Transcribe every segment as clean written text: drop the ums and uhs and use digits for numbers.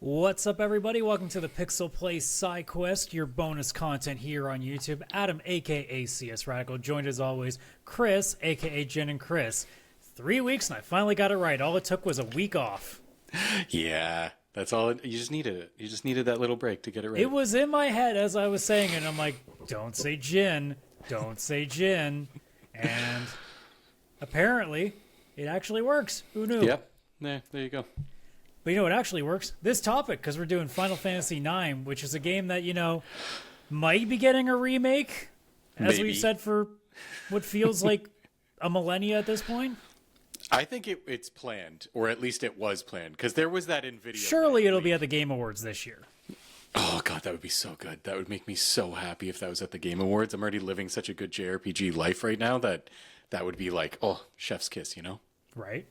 What's up, everybody? Welcome to the PixelPlay Sidequest, your bonus content here on YouTube. Adam, aka CS Radical, joined as always, Chris, aka Jen and Chris. 3 weeks and I finally got it right. All it took was a week off. Yeah, that's all. You just needed it. You just needed that little break to get it right. It was in my head as I was saying it, and I'm like, don't say Jen, don't say Jen. And apparently, it actually works. Who knew? Yep. There you go. But you know what actually works? This topic, because we're doing Final Fantasy IX, which is a game that, might be getting a remake, as Maybe. we've said for what feels like a millennia at this point. I think it's planned, or at least it was planned, because there was that in video. Surely it'll be at the Game Awards this year. Oh, God, that would be so good. That would make me so happy if that was at the Game Awards. I'm already living such a good JRPG life right now that would be like, oh, chef's kiss, Right?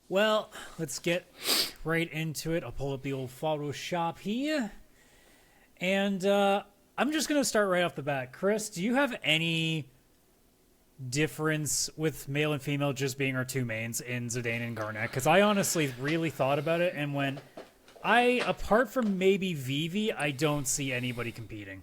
Well, let's get right into it. I'll pull up the old Photoshop here. And I'm just going to start right off the bat. Chris, do you have any difference with male and female just being our two mains in Zidane and Garnet? Because I honestly really thought about it and went, apart from maybe Vivi, I don't see anybody competing.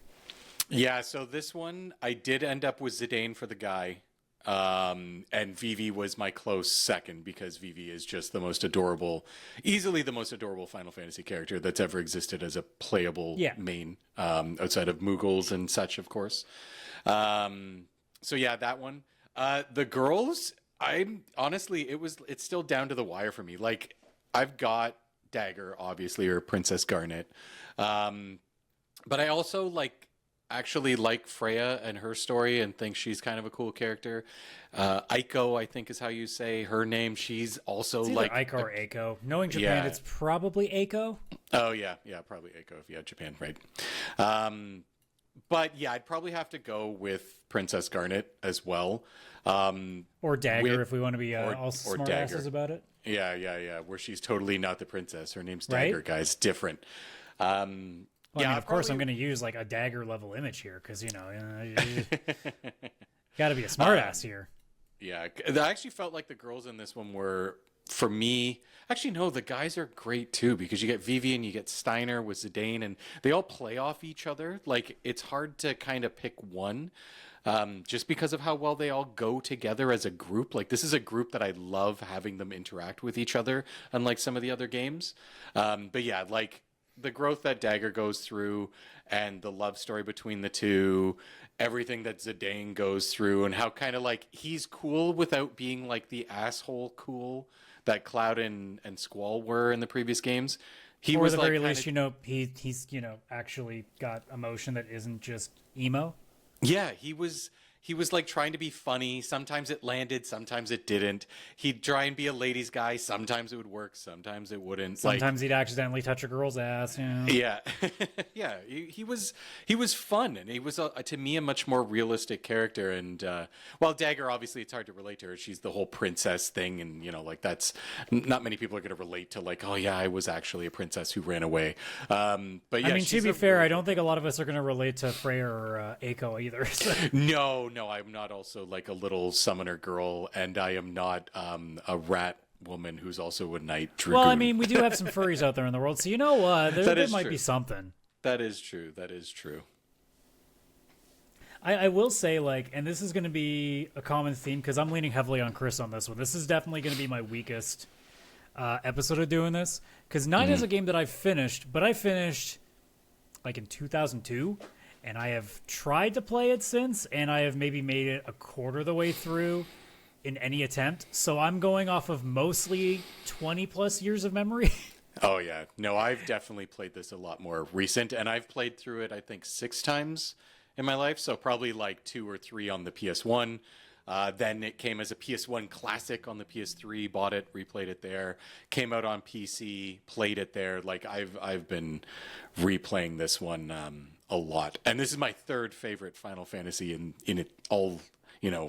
Yeah, so this one, I did end up with Zidane for the guy. And Vivi was my close second because Vivi is just easily the most adorable Final Fantasy character that's ever existed as a playable main, outside of Mughals and such, of course. So yeah, that one. The girls, it's still down to the wire for me. Like, I've got Dagger, obviously, or Princess Garnet. But I also actually like Freya and her story and think she's kind of a cool character. Aiko, I think is how you say her name. She's also it's Aiko or Aiko. Knowing Japan, it's probably Aiko. Oh yeah, probably Aiko if you had Japan, right? But yeah, I'd probably have to go with Princess Garnet as well. Or Dagger if we want to be all smart asses about it. Yeah. Where she's totally not the princess. Her name's Dagger, right? Guys. Different. Well, of course, I'm going to use a Dagger level image here because, got to be a smartass here. Yeah, I actually felt like the girls in this one were, for me, actually, no, the guys are great too because you get Vivi and you get Steiner with Zidane and they all play off each other. It's hard to kind of pick one just because of how well they all go together as a group. This is a group that I love having them interact with each other, unlike some of the other games. But yeah, the growth that Dagger goes through and the love story between the two, everything that Zidane goes through and how kind of he's cool without being the asshole cool that Cloud and Squall were in the previous games. He or was at the very least, he's actually got emotion that isn't just emo. Yeah, he was trying to be funny. Sometimes it landed, sometimes it didn't. He'd try and be a ladies guy. Sometimes it would work, sometimes it wouldn't. Sometimes he'd accidentally touch a girl's ass. Yeah, yeah. He was fun, and he was to me a much more realistic character. And while Dagger, obviously, it's hard to relate to her. She's the whole princess thing, and that's not many people are going to relate to. Oh yeah, I was actually a princess who ran away. But yeah, I mean, to be fair, I don't think a lot of us are going to relate to Freya or Aiko either. So. No, I'm not also a little summoner girl, and I am not a rat woman who's also a knight dragoon. Well, I mean, we do have some furries out there in the world, so there might be something. That is true. I will say, and this is going to be a common theme, because I'm leaning heavily on Chris on this one. This is definitely going to be my weakest episode of doing this, because Night is a game that I've finished, but I finished, in 2002, and I have tried to play it since, and I have maybe made it a quarter of the way through in any attempt. So I'm going off of mostly 20-plus years of memory. Oh, yeah. No, I've definitely played this a lot more recent, and I've played through it, I think, 6 times in my life, so probably 2 or 3 on the PS1. Then it came as a PS1 classic on the PS3, bought it, replayed it there, came out on PC, played it there. I've been replaying this one a lot. And this is my 3rd favorite Final Fantasy in it all,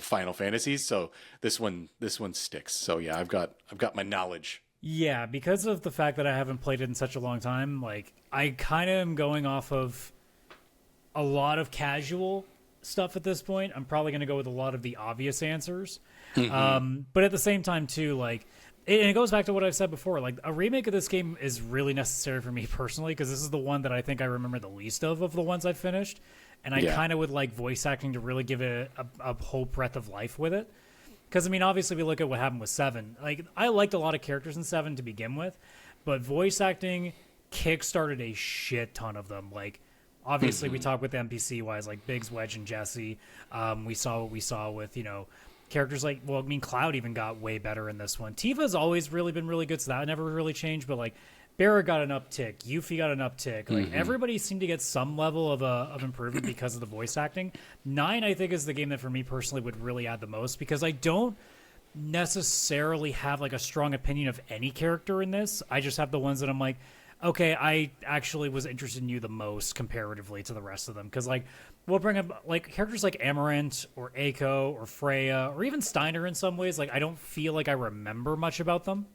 Final Fantasies. So this one sticks. So yeah, I've got my knowledge. Yeah, because of the fact that I haven't played it in such a long time, I kind of am going off of a lot of casual stuff at this point. I'm probably going to go with a lot of the obvious answers. But at the same time too, And it goes back to what I've said before. Like, a remake of this game is really necessary for me personally, because this is the one that I think I remember the least of the ones I've finished. And I kind of would like voice acting to really give it a whole breath of life with it. Because, I mean, obviously we look at what happened with 7. Like, I liked a lot of characters in 7 to begin with, but voice acting kickstarted a shit ton of them. Like, obviously we talked with NPC-wise, like Biggs, Wedge, and Jesse. We saw what we saw with, characters like, well, I mean, Cloud even got way better in this one. Tifa's always really been really good, so that never really changed, but, like, Barra got an uptick. Yuffie got an uptick. Like, everybody seemed to get some level of improvement because of the voice acting. 9, I think, is the game that for me personally would really add the most, because I don't necessarily have, like, a strong opinion of any character in this. I just have the ones that I'm like, okay, I actually was interested in you the most comparatively to the rest of them. Because, like, we'll bring up, like, characters like Amarant or Eiko or Freya or even Steiner in some ways. Like, I don't feel like I remember much about them.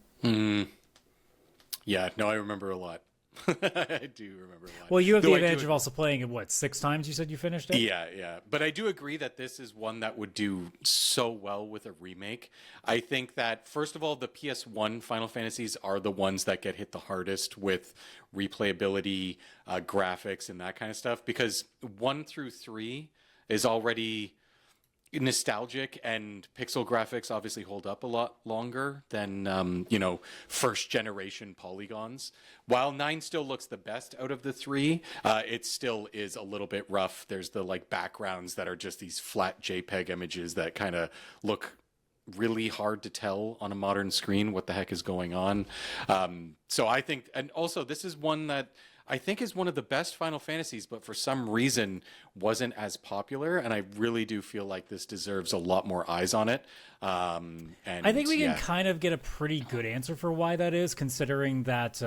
Yeah, no, I remember a lot. I do remember a lot. Well, you have the advantage of also playing it, what, 6 times you said you finished it? Yeah. But I do agree that this is one that would do so well with a remake. I think that, first of all, the PS1 Final Fantasies are the ones that get hit the hardest with replayability, graphics, and that kind of stuff, because 1 through 3 is already nostalgic, and pixel graphics obviously hold up a lot longer than first generation polygons. While 9 still looks the best out of the 3, it still is a little bit rough. There's the like backgrounds that are just these flat JPEG images that kind of look really hard to tell on a modern screen what the heck is going on. So I think, and also this is one that I think is one of the best Final Fantasies, but for some reason wasn't as popular. And I really do feel like this deserves a lot more eyes on it. And I think we can kind of get a pretty good answer for why that is, considering that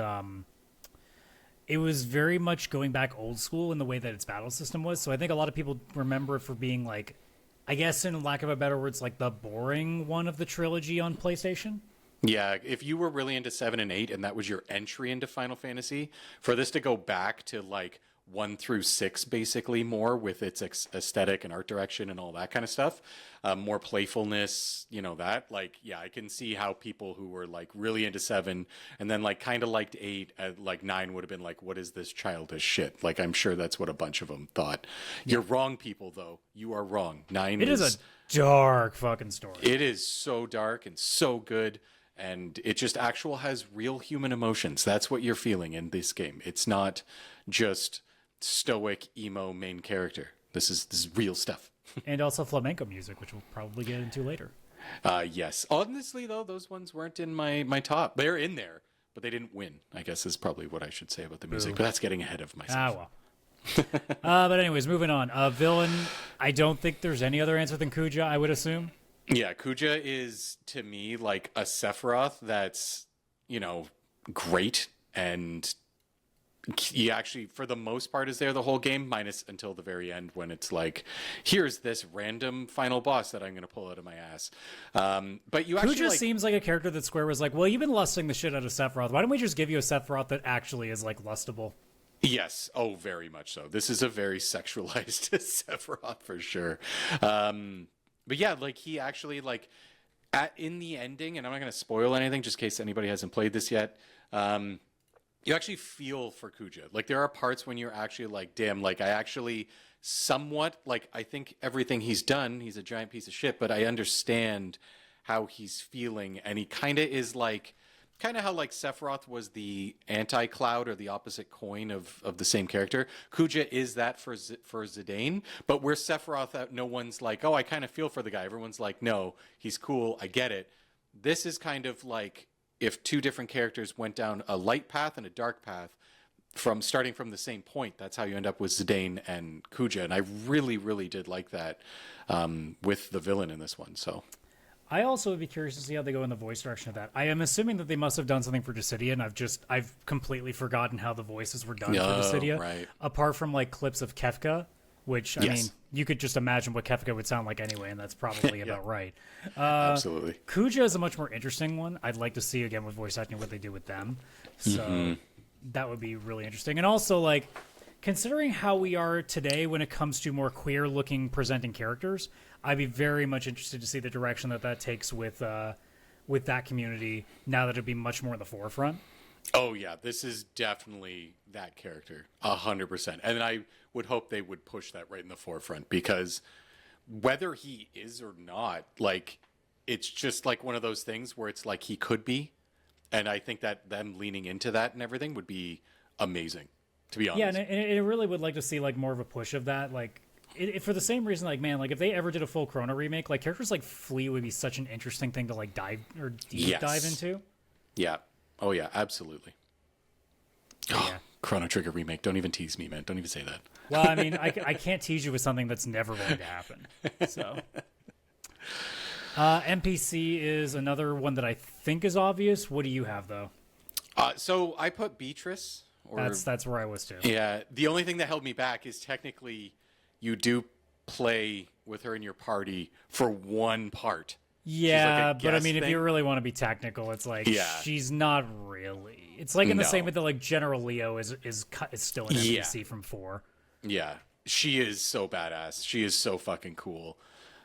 it was very much going back old school in the way that its battle system was. So I think a lot of people remember it for being like, I guess in lack of a better words, like the boring one of the trilogy on PlayStation. Yeah, if you were really into 7 and 8 and that was your entry into Final Fantasy, for this to go back to like 1 through 6 basically more with its aesthetic and art direction and all that kind of stuff, more playfulness, that, like, yeah, I can see how people who were like really into 7 and then like kind of liked 8, like 9 would have been like, what is this childish shit? Like, I'm sure that's what a bunch of them thought. You're wrong, people, though. You are wrong. 9 is a dark fucking story. It is so dark and so good. And it just has real human emotions. That's what you're feeling in this game. It's not just stoic emo main character. This is real stuff. And also flamenco music, which we'll probably get into later. Yes. Honestly, though, those ones weren't in my top. They're in there, but they didn't win, I guess is probably what I should say about the music. But that's getting ahead of myself. But anyways, moving on. Villain, I don't think there's any other answer than Kuja, I would assume. Yeah, Kuja is, to me, like a Sephiroth that's, great. And he actually, for the most part, is there the whole game, minus until the very end when it's like, here's this random final boss that I'm going to pull out of my ass. But you actually, Kuja seems like a character that Square was like, well, you've been lusting the shit out of Sephiroth. Why don't we just give you a Sephiroth that actually is, like, lustable? Yes. Oh, very much so. This is a very sexualized Sephiroth for sure. But yeah, like he actually like in the ending, and I'm not going to spoil anything just in case anybody hasn't played this yet. You actually feel for Kuja. Like there are parts when you're actually like, damn, like I actually somewhat like, I think everything he's done, he's a giant piece of shit, but I understand how he's feeling. And he kind of is like, kind of how like Sephiroth was the anti-Cloud or the opposite coin of the same character. Kuja is that for Zidane, but where Sephiroth, no one's like, oh, I kind of feel for the guy. Everyone's like, no, he's cool. I get it. This is kind of like if two different characters went down a light path and a dark path starting from the same point. That's how you end up with Zidane and Kuja. And I really, really did like that with the villain in this one. So I also would be curious to see how they go in the voice direction of that. I am assuming that they must have done something for Dissidia, and I've completely forgotten how the voices were done for Dissidia. Right. Apart from like clips of Kefka, which I mean, you could just imagine what Kefka would sound like anyway, and that's probably about right. Absolutely. Kuja is a much more interesting one. I'd like to see again with voice acting what they do with them. So that would be really interesting. And also like considering how we are today when it comes to more queer looking presenting characters, I'd be very much interested to see the direction that takes with with that community now that it'd be much more in the forefront. Oh yeah, this is definitely that character, 100%. And I would hope they would push that right in the forefront, because whether he is or not, like, it's just like one of those things where it's like he could be, and I think that them leaning into that and everything would be amazing, to be honest. Yeah, and it really would like to see like more of a push of that, like. For the same reason, like, man, like if they ever did a full Chrono remake, like characters like Flea would be such an interesting thing to like dive into. Yeah. Oh yeah, absolutely. Oh, Yeah. Chrono Trigger remake. Don't even tease me, man. Don't even say that. Well, I mean, I can't tease you with something that's never going to happen. So, NPC is another one that I think is obvious. What do you have though? So I put Beatrice. That's where I was too. Yeah. The only thing that held me back is technically you do play with her in your party for one part. Yeah, like but I mean, thing. if you really want to be technical, it's like she's not really. It's like in the No. same way that like General Leo is still an NPC from 4. Yeah, she is so badass. She is so fucking cool.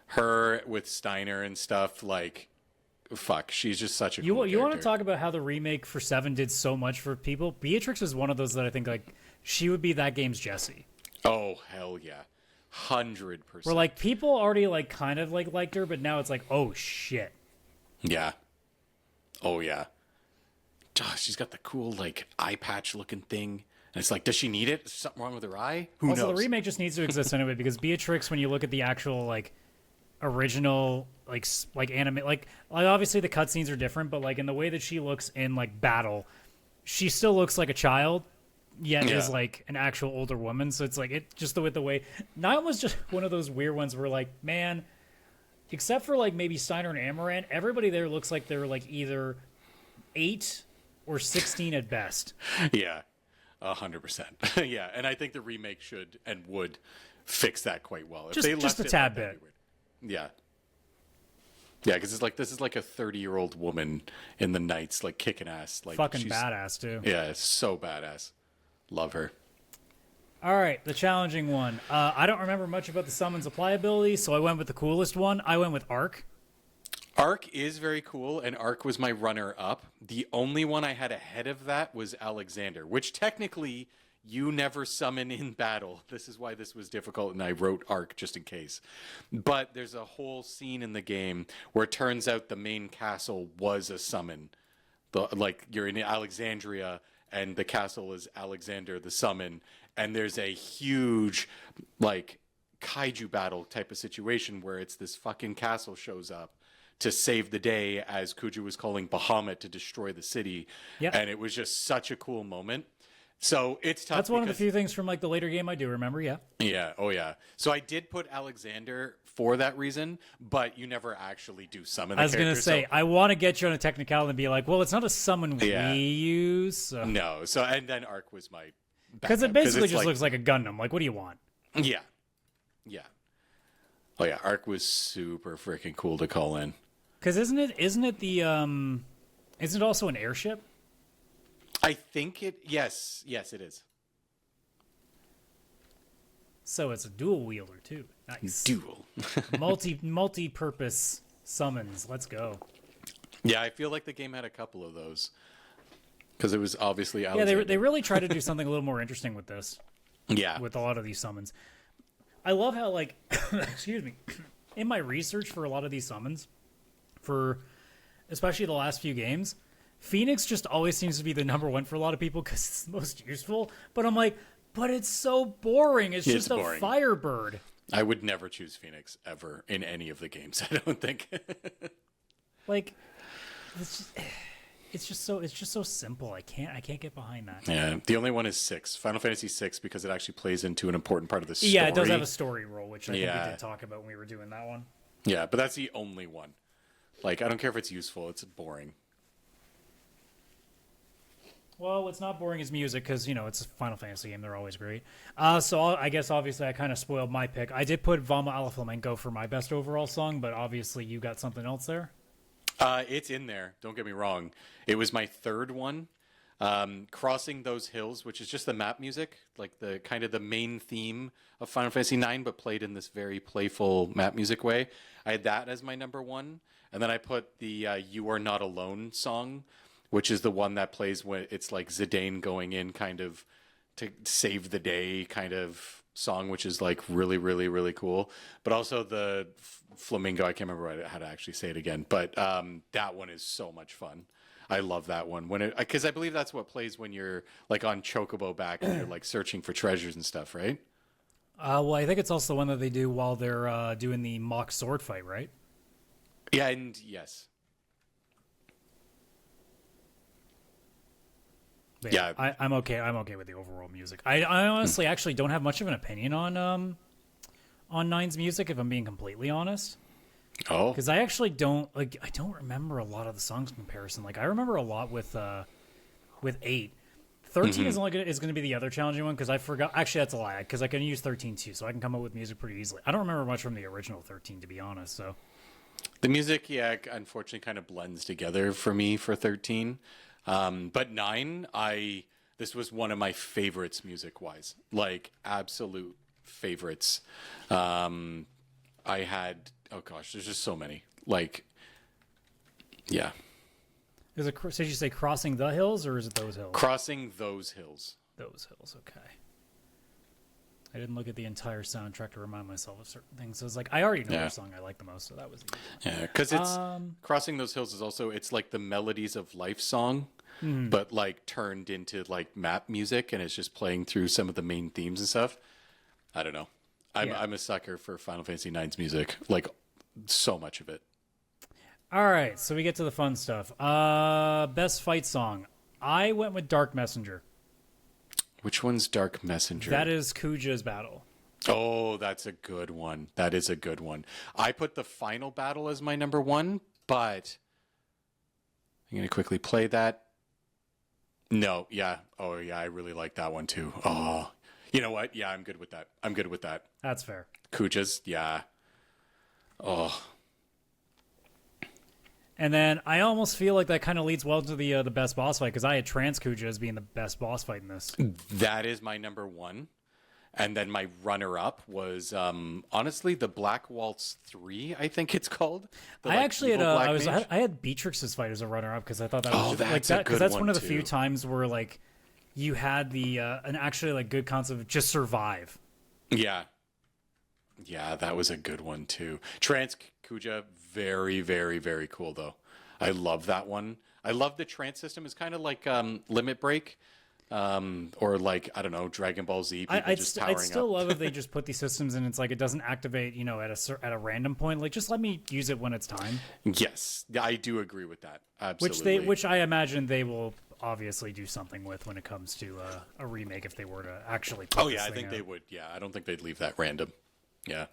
Her with Steiner and stuff, like, fuck, she's just such a cool You want to character. talk about how the remake for 7 did so much for people? Beatrix is one of those that I think like she would be that game's Jessie. Oh hell yeah, 100%. Where like people already like kind of like liked her, but now it's like, oh shit. Yeah. Oh yeah. She's got the cool like eye patch looking thing, and it's like, does she need it? Is something wrong with her eye? Who Also, knows? the remake just needs to exist anyway, because Beatrix, when you look at the actual like original like anime, like obviously the cutscenes are different, but like in the way that she looks in like battle, she still looks like a child, yet is like an actual older woman. So it's like it just the way. Nine was just one of those weird ones where like, man, except for like maybe Steiner and Amaranth, everybody there looks like they're like either 8 or 16 at best. Yeah, 100%. Yeah, and I think the remake should and would fix that quite well. If Just they left a it tad like that, bit. yeah. Yeah, because it's like this is like a 30-year-old woman in the Knights, like kicking ass, like Fucking she's badass too. Yeah, it's so badass. Love her. All right, the challenging one. I don't remember much about the summons applicability, so I went with the coolest one. I went with Arc. Arc is very cool, and Arc was my runner-up. The only one I had ahead of that was Alexander, which technically you never summon in battle. This is why this was difficult, and I wrote Arc just in case. But there's a whole scene in the game where it turns out the main castle was a summon. Like, you're in Alexandria, and the castle is Alexander the Summon, and there's a huge, like, kaiju battle type of situation where it's this fucking castle shows up to save the day as Kuju was calling Bahamut to destroy the city. Yep. And it was just such a cool moment. So it's tough. That's one of the few things from like the later game I do remember, yeah. Yeah, oh yeah. So I did put Alexander for that reason, but you never actually do summon the I was going to character, say, so- I want to get you on a technicality and be like, well, it's not a summon Yeah. we use. So. No, so and then Arc was my Because it backup, basically it's just looks like a Gundam. Like, what do you want? Yeah. Yeah. Oh yeah, Arc was super freaking cool to call in. Because isn't it isn't it also an airship? I think yes, it is. So it's a dual wielder too. Nice. Dual. multi-purpose summons. Let's go. Yeah, I feel like the game had a couple of those. Because it was obviously Yeah, Alexander. they really try to do something a little more interesting with this. Yeah. With a lot of these summons. I love how, like, excuse me, in my research for a lot of these summons, for especially the last few games, Phoenix just always seems to be the number one for a lot of people because it's the most useful. But I'm like, but it's so boring. It's just boring. a Firebird. I would never choose Phoenix ever in any of the games, I don't think. Like, it's just so simple. I can't get behind that. Yeah, the only one is 6. Final Fantasy 6, because it actually plays into an important part of the story. Yeah, it does have a story role, which I think we Yeah. did talk about when we were doing that one. Yeah, but that's the only one. Like, I don't care if it's useful, it's boring. Well, what's not boring is music because, it's a Final Fantasy game. They're always great. So I guess, obviously, I kind of spoiled my pick. I did put Vama Ala Flamenco for my best overall song, but obviously you got something else there? It's in there, don't get me wrong. It was my third one. Crossing Those Hills, which is just the map music, like the kind of the main theme of Final Fantasy IX, but played in this very playful map music way. I had that as my number one. And then I put the You Are Not Alone song, which is the one that plays when it's like Zidane going in kind of to save the day kind of song, which is like really, really, really cool. But also the Flamingo, I can't remember how to actually say it again, but that one is so much fun. I love that one because I believe that's what plays when you're like on Chocobo back and you're like searching for treasures and stuff, right? Well, I think it's also the one that they do while they're doing the mock sword fight, right? Yeah, and yes. But yeah, I'm okay. I'm okay with the overall music. I honestly actually don't have much of an opinion on Nine's music, if I'm being completely honest. Oh, because I actually don't like. I don't remember a lot of the songs in comparison. Like I remember a lot with 8. 13 is only is going to be the other challenging one because I forgot. Actually, that's a lie because I can use 13 too, so I can come up with music pretty easily. I don't remember much from the original 13, to be honest. So the music, yeah, unfortunately, kind of blends together for me for 13. But 9, this was one of my favorites music wise, like absolute favorites. I had, oh gosh, there's just so many. Like, yeah. Is it? So did you say Crossing the Hills or is it Those Hills? Crossing Those Hills. Those Hills. Okay. I didn't look at the entire soundtrack to remind myself of certain things. So it's like I already know the song I like the most, so that was easy. Yeah, because it's Crossing Those Hills is also it's like the Melodies of Life song, but like turned into like map music, and it's just playing through some of the main themes and stuff. I don't know. I'm a sucker for Final Fantasy IX's music, like so much of it. All right, so we get to the fun stuff. Best fight song. I went with Dark Messenger. Which one's Dark Messenger? That is Kuja's battle. Oh, that's a good one. That is a good one. I put the final battle as my number one, but I'm going to quickly play that. No, yeah. Oh, yeah, I really like that one too. Oh, you know what? Yeah, I'm good with that. I'm good with that. That's fair. Kuja's, yeah. Oh. And then I almost feel like that kind of leads well to the best boss fight because I had Trans Kuja as being the best boss fight in this. That is my number one. And then my runner-up was honestly the Black Waltz 3, I think it's called. I actually had I had Beatrix's fight as a runner-up because I thought that was that's a good one of the few times where like you had the an actually like good concept of just survive. Yeah. Yeah, that was a good one too. Trans Kuja, very, very, very cool though. I love that one. I love the trance system. It's kind of like Limit Break, or like I don't know, Dragon Ball Z. I'd still love if they just put these systems in. It's like it doesn't activate, at a random point. Like just let me use it when it's time. Yes, I do agree with that. Absolutely. Which I imagine they will obviously do something with when it comes to a remake if they were to actually. Put I think they would. Yeah, I don't think they'd leave that random. Yeah,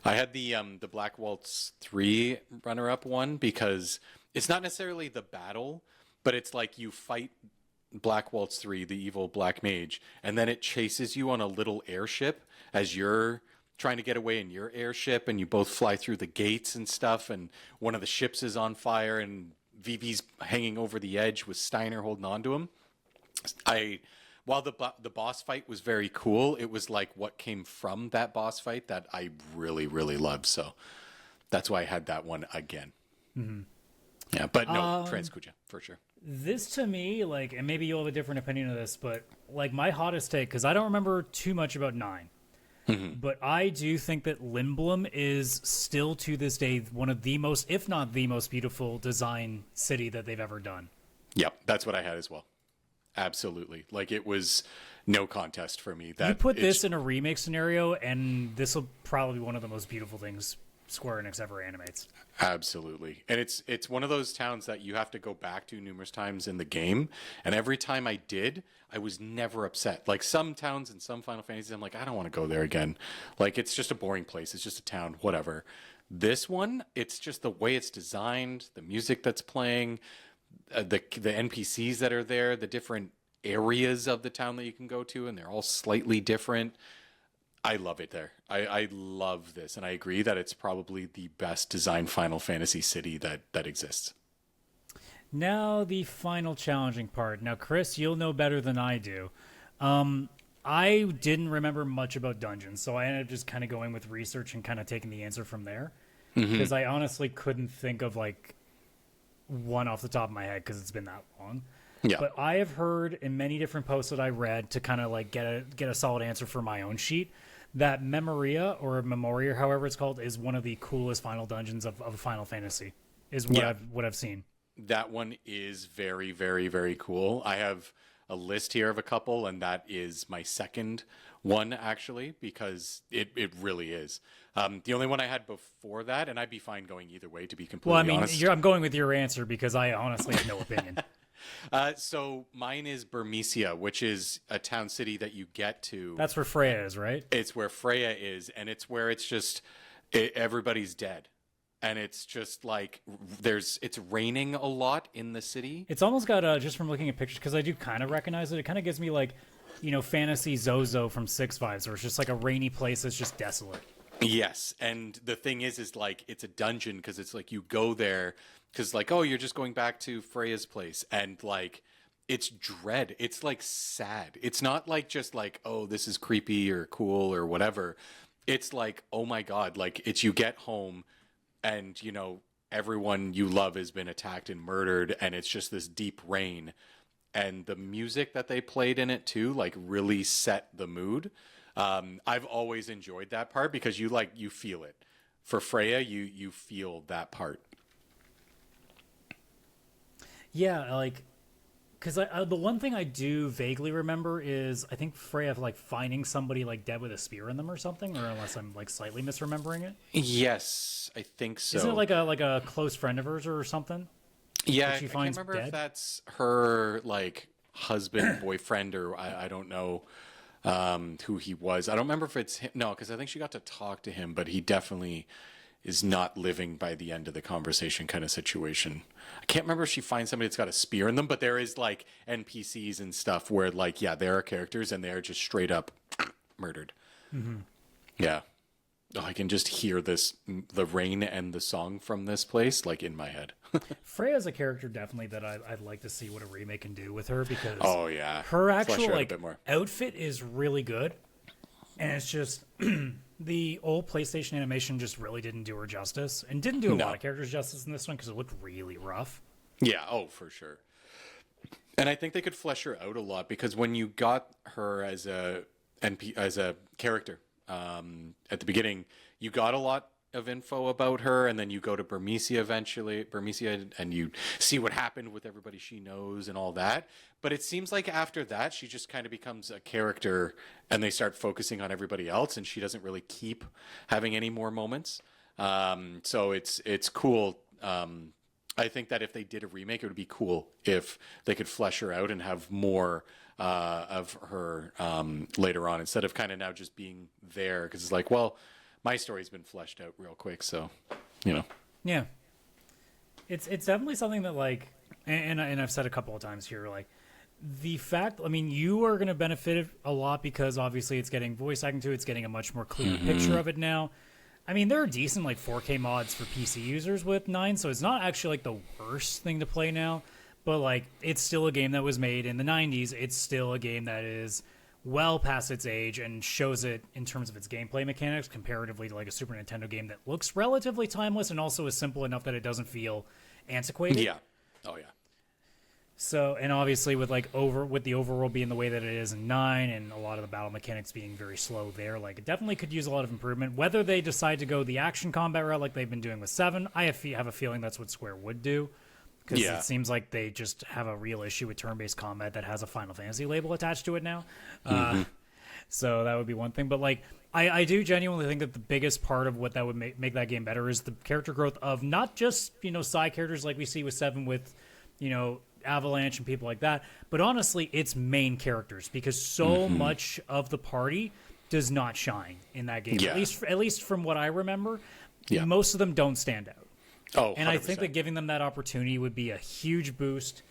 I had the Black Waltz 3 runner-up one because it's not necessarily the battle, but it's like you fight Black Waltz 3, the evil black mage, and then it chases you on a little airship as you're trying to get away in your airship, and you both fly through the gates and stuff, and one of the ships is on fire, and Vivi's hanging over the edge with Steiner holding on to him. While the boss fight was very cool, it was like what came from that boss fight that I really, really loved. So that's why I had that one again. Mm-hmm. Yeah, but no, Trans Kuja, for sure. This to me, like, and maybe you'll have a different opinion of this, but like my hottest take, because I don't remember too much about 9, but I do think that Lindblom is still to this day one of the most, if not the most beautiful design city that they've ever done. Yep, that's what I had as well. Absolutely. Like it was no contest for me. You put this in a remake scenario and this will probably be one of the most beautiful things Square Enix ever animates. Absolutely. And it's one of those towns that you have to go back to numerous times in the game. And every time I did, I was never upset. Like some towns in some Final Fantasies, I'm like, I don't want to go there again. Like it's just a boring place. It's just a town, whatever. This one, it's just the way it's designed, the music that's playing, the NPCs that are there, the different areas of the town that you can go to, and they're all slightly different. I love it there. I love this, and I agree that it's probably the best designed Final Fantasy city that exists. Now the final challenging part. Now, Chris, you'll know better than I do. I didn't remember much about dungeons, so I ended up just kind of going with research and kind of taking the answer from there. Because I honestly couldn't think of like one off the top of my head because it's been that long. Yeah. But I have heard in many different posts that I read to kind of like get a solid answer for my own sheet that Memoria, however it's called, is one of the coolest final dungeons of Final Fantasy. Is what I've seen. That one is very, very, very cool. I have a list here of a couple, and that is my second one, actually, because it really is. The only one I had before that, and I'd be fine going either way, to be completely honest. I'm going with your answer because I honestly have no opinion. So mine is Burmecia, which is a town city that you get to. That's where Freya is, right? It's where Freya is, and it's where it's just everybody's dead. And it's just like it's raining a lot in the city. It's almost got just from looking at pictures, because I do kind of recognize it. It kind of gives me like, fantasy Zozo from Six Fives, where it's just like a rainy place that's just desolate. Yes, and the thing is like it's a dungeon because it's like you go there because like, oh, you're just going back to Freya's place, and like it's dread. It's like sad. It's not like just like, oh, this is creepy or cool or whatever. It's like, oh my god, like it's you get home. And, everyone you love has been attacked and murdered, and it's just this deep rain. And the music that they played in it, too, like, really set the mood. I've always enjoyed that part because you feel it. For Freya, you feel that part. Yeah, like, because the one thing I do vaguely remember is I think Freya like finding somebody like dead with a spear in them or something, or unless I'm like slightly misremembering it. Yes, I think so. Isn't it like a close friend of hers or something? Yeah, I can't remember if that's her like husband, boyfriend, or I don't know who he was. I don't remember if it's him. No, because I think she got to talk to him, but he definitely is not living by the end of the conversation kind of situation. I can't remember if she finds somebody that's got a spear in them, but there is like NPCs and stuff where like, yeah, there are characters and they're just straight up murdered. Mm-hmm. Yeah. Oh, I can just hear the rain and the song from this place, like in my head. Freya's a character definitely that I'd like to see what a remake can do with her, because her actual like outfit is really good. And it's just the old PlayStation animation just really didn't do her justice, and didn't do a lot of characters justice in this one because it looked really rough. Yeah, oh, for sure. And I think they could flesh her out a lot, because when you got her as a character at the beginning, you got a lot of info about her, and then you go to Burmecia, and you see what happened with everybody she knows and all that. But it seems like after that, she just kind of becomes a character, and they start focusing on everybody else, and she doesn't really keep having any more moments. So it's cool. I think that if they did a remake, it would be cool if they could flesh her out and have more of her later on, instead of kind of now just being there, because it's like, well, my story's been fleshed out real quick, so Yeah, it's definitely something that like, and I've said a couple of times here, like the fact, I mean, you are going to benefit a lot because obviously it's getting voice acting to it, it's getting a much more clear picture of it now. I mean, there are decent like 4K mods for PC users with 9, so it's not actually like the worst thing to play now. But like, it's still a game that was made in the 90s. It's still a game that is well past its age and shows it in terms of its gameplay mechanics comparatively to like a Super Nintendo game that looks relatively timeless and also is simple enough that it doesn't feel antiquated. Yeah. Oh yeah. So, and obviously with like with the overworld being the way that it is in 9 and a lot of the battle mechanics being very slow there, like it definitely could use a lot of improvement. Whether they decide to go the action combat route like they've been doing with 7, I have a feeling that's what Square would do. Because it seems like they just have a real issue with turn-based combat that has a Final Fantasy label attached to it now. So that would be one thing. But like, I do genuinely think that the biggest part of what that would make that game better is the character growth of not just, side characters like we see with 7 with, Avalanche and people like that, but honestly, it's main characters, because so much of the party does not shine in that game. Yeah. At least from what I remember, Yeah. most of them don't stand out. Oh, 100%. And I think that giving them that opportunity would be a huge boost,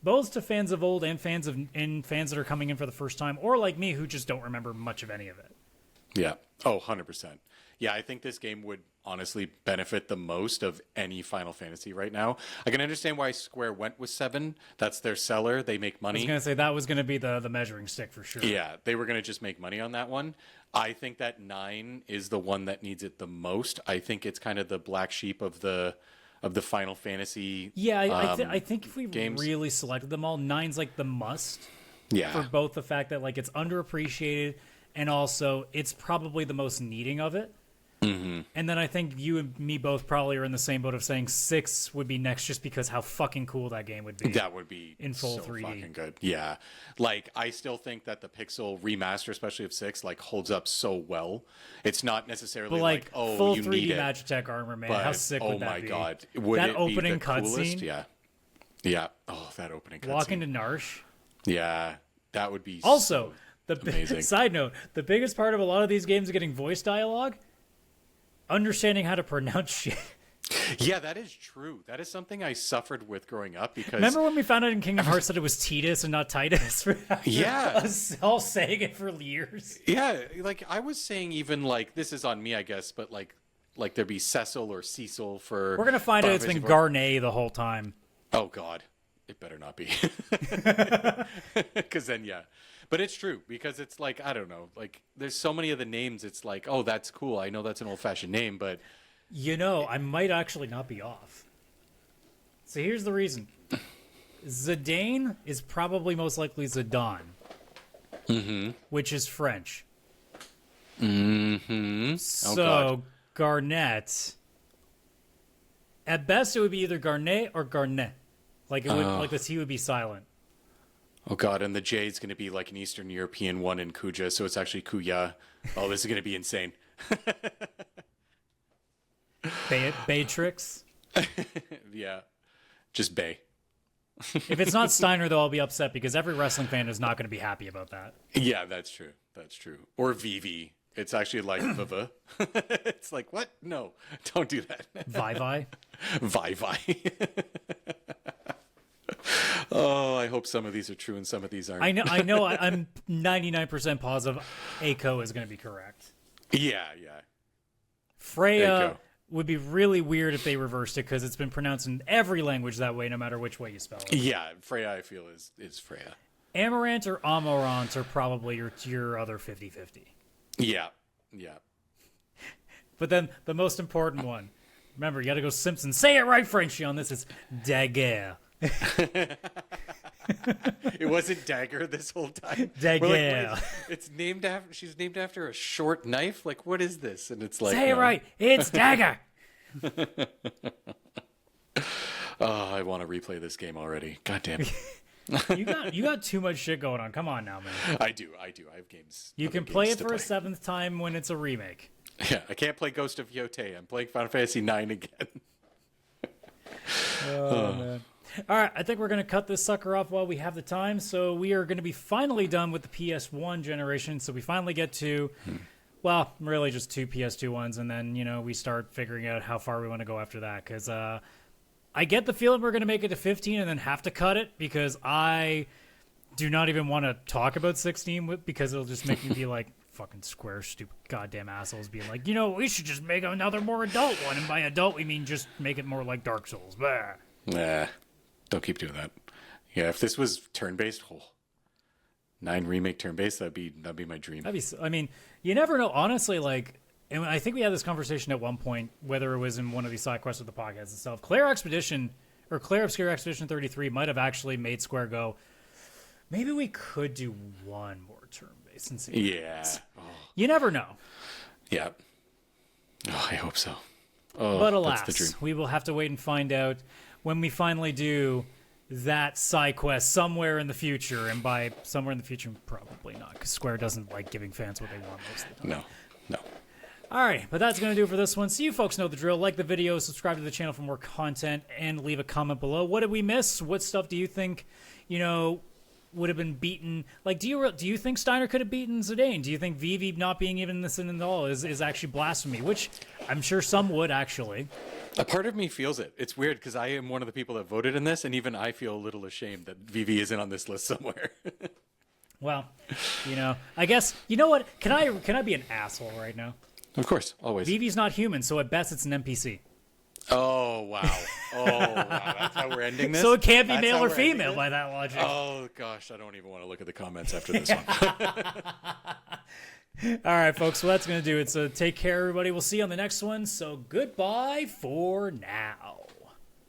both to fans of old and fans that are coming in for the first time, or like me who just don't remember much of any of it. Yeah. Oh, 100%. Yeah, I think this game would honestly benefit the most of any Final Fantasy right now. I can understand why Square went with 7. That's their seller. They make I money. was gonna say that was gonna be the measuring stick for sure. Yeah, they were going to just make money on that one. I think that 9 is the one that needs it the most. I think it's kind of the black sheep of the Final Fantasy. Yeah, I think if we games. really selected them all, 9's like the must. Yeah. For both the fact that like it's underappreciated and also it's probably the most needing of it. Mm-hmm. And then I think you and me both probably are in the same boat of saying 6 would be next, just because how fucking cool that game would be. That would be in full so 3D. fucking good. Yeah, like I still think that the Pixel remaster, especially of 6, like holds up so well. It's not necessarily but like oh, full you 3D need it. Magitech armor, man. But, How sick would that be? Oh my god, would that it opening be the coolest? cutscene? Yeah, yeah. Oh, that opening cutscene. Walk into Narsh. Yeah, that would be Also, so amazing. Side note: the biggest part of a lot of these games getting voice dialogue, understanding how to pronounce shit. Yeah, that is true. That is something I suffered with growing up because Remember when we found out in Kingdom Hearts that it was Titus and not Titus? Yeah, us all saying it for years. yeah, like I was saying, even like this is on me, I guess, but like there'd be Cecil or Cecil for. We're gonna find out it's been Garnet the whole time. Oh God, it better not be. Because then, yeah. But it's true, because it's like, I don't know, like there's so many of the names. It's like, oh, that's cool. I know that's an old-fashioned name, but you know, I might actually not be off. So here's the reason: Zidane is probably most likely Zidane, which is French. Mm-hmm. So Oh, God. Garnet, at best, it would be either Garnet or Garnet. Like it would, like the T would be silent. Oh God, and the J is going to be like an Eastern European one in Kuja, so it's actually Kuya. Oh, this is going to be insane. Beatrix. Yeah, just Bay. If it's not Steiner, though, I'll be upset because every wrestling fan is not going to be happy about that. Yeah, that's true. That's true. Or Vivi. It's actually like Viva. It's like, what? No, don't do that. Vi. Vi. Oh, I hope some of these are true and some of these aren't. I know. I'm 99% positive Aiko is going to be correct. Yeah. Freya Aiko. would be really weird if they reversed it because it's been pronounced in every language that way, no matter which way you spell it. Yeah, Freya, I feel, is Freya. Amaranth or Amorant are probably your other 50-50. Yeah. But then the most important one. Remember, you got to go Simpson. Say it right, Frenchie, on this. It's Daguerre. It wasn't Dagger this whole time. Dagger. Like, it's named after. She's named after a short knife. Like, what is this? And it's like, say it right. It's Dagger. Oh, I want to replay this game already. God damn it. You got too much shit going on. Come on now, man. I do. I have games. You can play it for a 7th time when it's a remake. Yeah, I can't play Ghost of Yotei. I'm playing Final Fantasy 9 again. Oh, man. All right, I think we're going to cut this sucker off while we have the time. So we are going to be finally done with the PS1 generation. So we finally get to, well, really just 2 PS2 ones. And then, we start figuring out how far we want to go after that. Because I get the feeling we're going to make it to 15 and then have to cut it. Because I do not even want to talk about 16 because it'll just make me be like, fucking Square, stupid goddamn assholes being like, we should just make another more adult one. And by adult, we mean just make it more like Dark Souls. Bah. Nah. Don't keep doing that. Yeah, if this was turn-based, 9 remake turn-based, that'd be my dream. I mean, you never know. Honestly, like, and I think we had this conversation at one point, whether it was in one of these side quests or the podcast itself. Claire Obscure Expedition 33 might have actually made Square go, maybe we could do one more turn-based and see. Yeah. Oh. You never know. Yeah. Oh, I hope so. Oh, but that's the dream. alas, we will have to wait and find out when we finally do that side quest somewhere in the future. And by somewhere in the future, probably not, because Square doesn't like giving fans what they want most of the time. No. All right, but that's going to do it for this one. So you folks know the drill. Like the video, subscribe to the channel for more content, and leave a comment below. What did we miss? What stuff do you think, would have been beaten? Like, do you think Steiner could have beaten Zidane? Do you think Vivi not being even in this at all is actually blasphemy? Which I'm sure some would, actually. A part of me feels it. It's weird because I am one of the people that voted in this, and even I feel a little ashamed that Vivi isn't on this list somewhere. Well, I guess, you know what? Can I be an asshole right now? Of course, always. Vivi's not human, so at best it's an NPC. Oh, wow. Oh, wow. That's how we're ending this? So it can't be That's male how or we're ending female it? by that logic. Oh, gosh. I don't even want to look at the comments after this one. All right, folks. Well, that's going to do it. So take care, everybody. We'll see you on the next one. So goodbye for now.